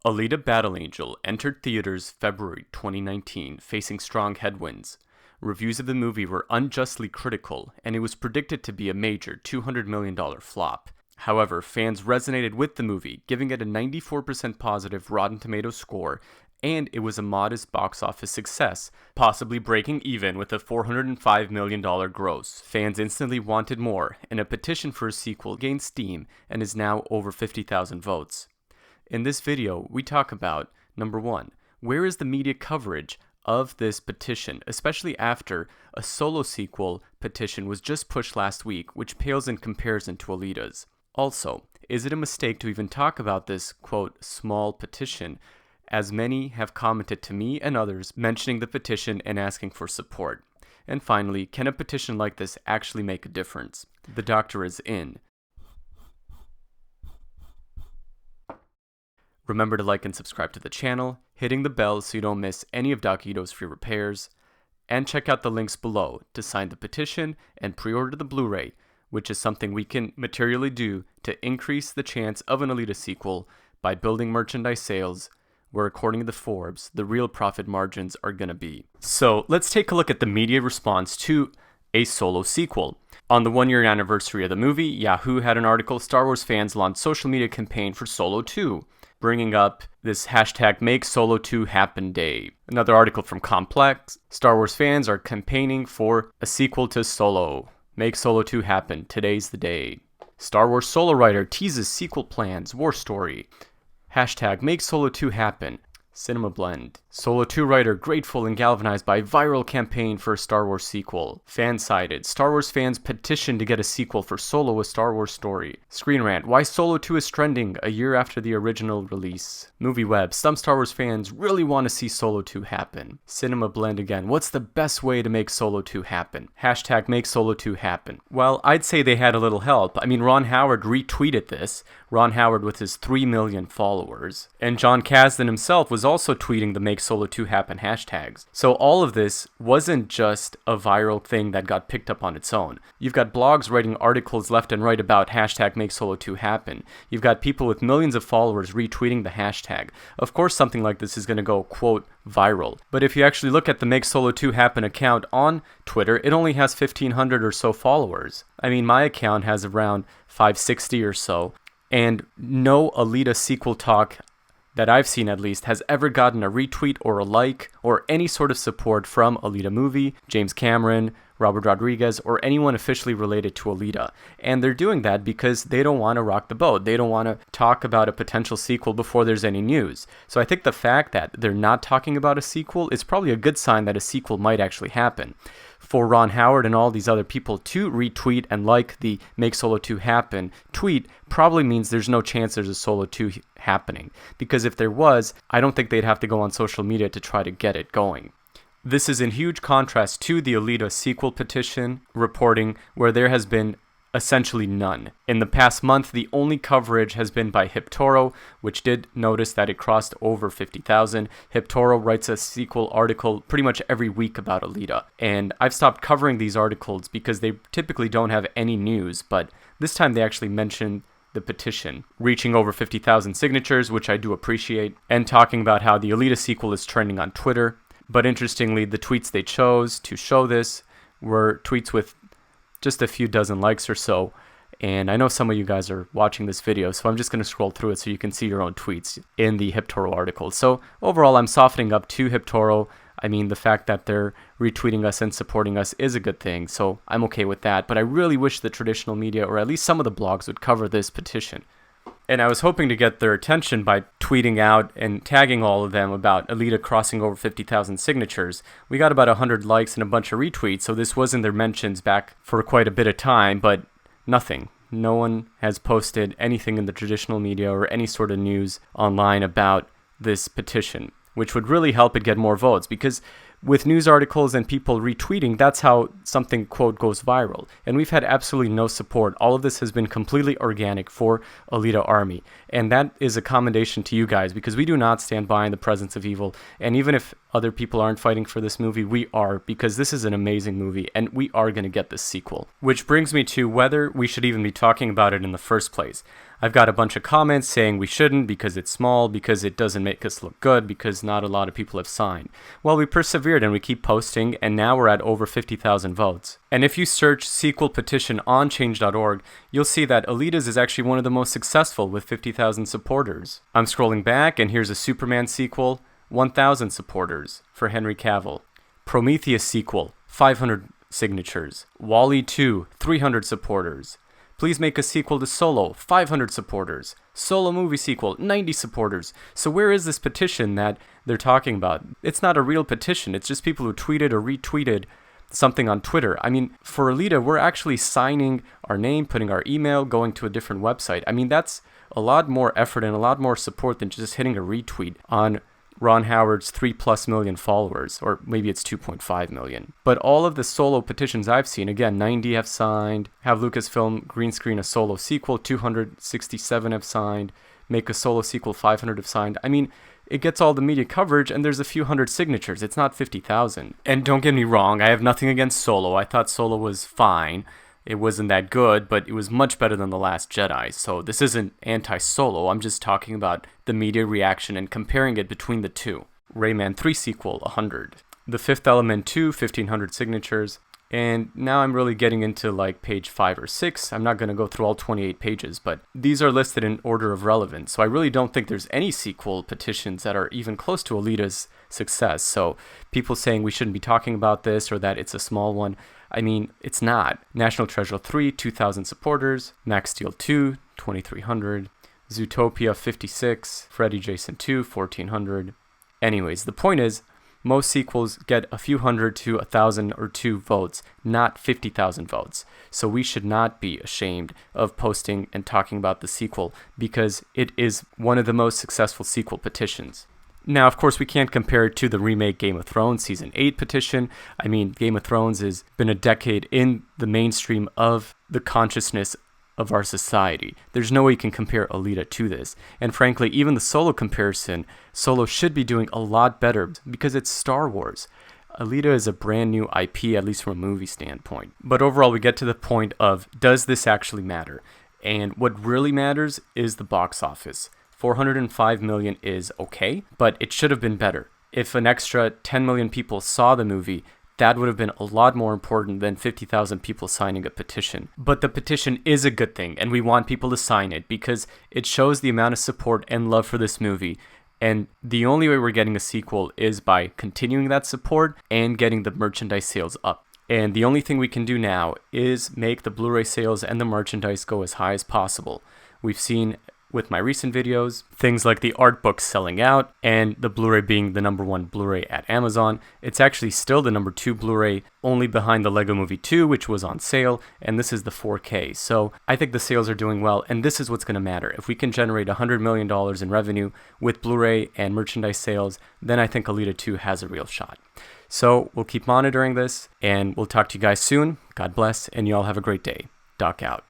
Alita Battle Angel entered theaters February 2019, facing strong headwinds. Reviews of the movie were unjustly critical, and it was predicted to be a major $200 million flop. However, fans resonated with the movie, giving it a 94% positive Rotten Tomatoes score, and it was a modest box office success, possibly breaking even with a $405 million gross. Fans instantly wanted more, and a petition for a sequel gained steam and is now over 50,000 votes. In this video, we talk about, number 1, where is the media coverage of this petition, especially after a solo sequel petition was just pushed last week, which pales in comparison to Alita's. Also, is it a mistake to even talk about this, quote, small petition, as many have commented to me and others mentioning the petition and asking for support? And finally, can a petition like this actually make a difference? The doctor is in. Remember to like and subscribe to the channel, hitting the bell so you don't miss any of Doc Ito's free repairs, and check out the links below to sign the petition and pre-order the Blu-ray, which is something we can materially do to increase the chance of an Alita sequel by building merchandise sales, where according to Forbes, the real profit margins are going to be. So let's take a look at the media response to a solo sequel. On the 1-year anniversary of the movie, Yahoo had an article, Star Wars fans launch social media campaign for Solo 2. Bringing up this hashtag Make Solo 2 Happen Day. Another article from Complex, Star Wars fans are campaigning for a sequel to Solo. Make Solo 2 happen, today's the day. Star Wars solo writer teases sequel plans, war story. Hashtag Make Solo 2 happen, Cinema Blend. Solo 2 writer grateful and galvanized by viral campaign for a Star Wars sequel. Fan-sided. Star Wars fans petition to get a sequel for Solo a Star Wars story. Screen Rant. Why Solo 2 is trending a year after the original release. Movie Web. Some Star Wars fans really want to see Solo 2 happen. Cinema Blend again. What's the best way to make Solo 2 happen? Hashtag Make Solo 2 happen. Well, I'd say they had a little help. I mean, Ron Howard retweeted this. Ron Howard with his 3 million followers. And John Kasdan himself was also tweeting the Make Solo 2 happen hashtags. So all of this wasn't just a viral thing that got picked up on its own. You've got blogs writing articles left and right about hashtag Make Solo 2 happen. You've got people with millions of followers retweeting the hashtag. Of course something like this is going to go, quote, viral. But if you actually look at the Make Solo 2 happen account on Twitter, it only has 1,500 or so followers. I mean, my account has around 560 or so. And no Alita sequel talk that I've seen at least has ever gotten a retweet or a like or any sort of support from Alita Movie, James Cameron, Robert Rodriguez, or anyone officially related to Alita. And they're doing that because they don't want to rock the boat. They don't want to talk about a potential sequel before there's any news. So I think the fact that they're not talking about a sequel is probably a good sign that a sequel might actually happen. For Ron Howard and all these other people to retweet and like the Make Solo 2 happen tweet probably means there's no chance there's a Solo 2 happening. Because if there was, I don't think they'd have to go on social media to try to get it going. This is in huge contrast to the Alita sequel petition reporting, where there has been essentially none. In the past month, the only coverage has been by Hiptoro, which did notice that it crossed over 50,000. Hiptoro writes a sequel article pretty much every week about Alita, and I've stopped covering these articles because they typically don't have any news, but this time they actually mentioned the petition, reaching over 50,000 signatures, which I do appreciate, and talking about how the Alita sequel is trending on Twitter. But interestingly, the tweets they chose to show this were tweets with just a few dozen likes or so. And I know some of you guys are watching this video, so I'm just going to scroll through it so you can see your own tweets in the Hiptoro article. So overall, I'm softening up to Hiptoro. I mean, the fact that they're retweeting us and supporting us is a good thing, so I'm okay with that. But I really wish the traditional media, or at least some of the blogs, would cover this petition. And I was hoping to get their attention by tweeting out and tagging all of them about Alita crossing over 50,000 signatures. We got about 100 likes and a bunch of retweets, so this was in their mentions back for quite a bit of time, but nothing. No one has posted anything in the traditional media or any sort of news online about this petition, which would really help it get more votes, because with news articles and people retweeting, that's how something, quote, goes viral. And we've had absolutely no support. All of this has been completely organic for Alita Army. And that is a commendation to you guys, because we do not stand by in the presence of evil. And even if other people aren't fighting for this movie, we are, because this is an amazing movie, and we are going to get this sequel. Which brings me to whether we should even be talking about it in the first place. I've got a bunch of comments saying we shouldn't because it's small, because it doesn't make us look good, because not a lot of people have signed. Well, we persevered and we keep posting, and now we're at over 50,000 votes. And if you search Sequel Petition on change.org, you'll see that Alita's is actually one of the most successful with 50,000 supporters. I'm scrolling back, and here's a Superman sequel, 1,000 supporters for Henry Cavill. Prometheus sequel, 500 signatures. WALL-E 2, 300 supporters. Please make a sequel to Solo, 500 supporters. Solo movie sequel, 90 supporters. So where is this petition that they're talking about? It's not a real petition. It's just people who tweeted or retweeted something on Twitter. I mean, for Alita, we're actually signing our name, putting our email, going to a different website. I mean, that's a lot more effort and a lot more support than just hitting a retweet on Ron Howard's 3+ million followers, or maybe it's 2.5 million. But all of the Solo petitions I've seen, again, 90 have signed, have Lucasfilm green screen a Solo sequel, 267 have signed, make a Solo sequel, 500 have signed. I mean, it gets all the media coverage and there's a few hundred signatures. It's not 50,000. And don't get me wrong, I have nothing against Solo. I thought Solo was fine. It wasn't that good, but it was much better than The Last Jedi. So this isn't anti-Solo. I'm just talking about the media reaction and comparing it between the two. Rayman 3 sequel, 100. The Fifth Element 2, 1,500 signatures. And now I'm really getting into like page 5 or 6. I'm not going to go through all 28 pages, but these are listed in order of relevance. So I really don't think there's any sequel petitions that are even close to Alita's success. So people saying we shouldn't be talking about this or that it's a small one, I mean, it's not. National Treasure 3, 2,000 supporters. Max Steel 2, 2,300. Zootopia 56. Freddy Jason 2, 1,400. Anyways, the point is, most sequels get a few hundred to 1,000 or 2 votes, not 50,000 votes. So we should not be ashamed of posting and talking about the sequel because it is one of the most successful sequel petitions. Now, of course, we can't compare it to the remake Game of Thrones Season 8 petition. I mean, Game of Thrones has been a decade in the mainstream of the consciousness of our society. There's no way you can compare Alita to this. And frankly, even the Solo comparison, Solo should be doing a lot better because it's Star Wars. Alita is a brand new IP, at least from a movie standpoint. But overall, we get to the point of, does this actually matter? And what really matters is the box office. 405 million is okay, but it should have been better. If an extra 10 million people saw the movie, that would have been a lot more important than 50,000 people signing a petition. But the petition is a good thing, and we want people to sign it because it shows the amount of support and love for this movie. And the only way we're getting a sequel is by continuing that support and getting the merchandise sales up. And the only thing we can do now is make the Blu-ray sales and the merchandise go as high as possible. We've seen with my recent videos, things like the art books selling out and the Blu-ray being the #1 Blu-ray at Amazon. It's actually still the #2 Blu-ray, only behind the Lego Movie 2, which was on sale, and this is the 4K. So I think the sales are doing well, and this is what's going to matter. If we can generate $100 million in revenue with Blu-ray and merchandise sales, then I think Alita 2 has a real shot. So we'll keep monitoring this, and we'll talk to you guys soon. God bless, and you all have a great day. Doc out.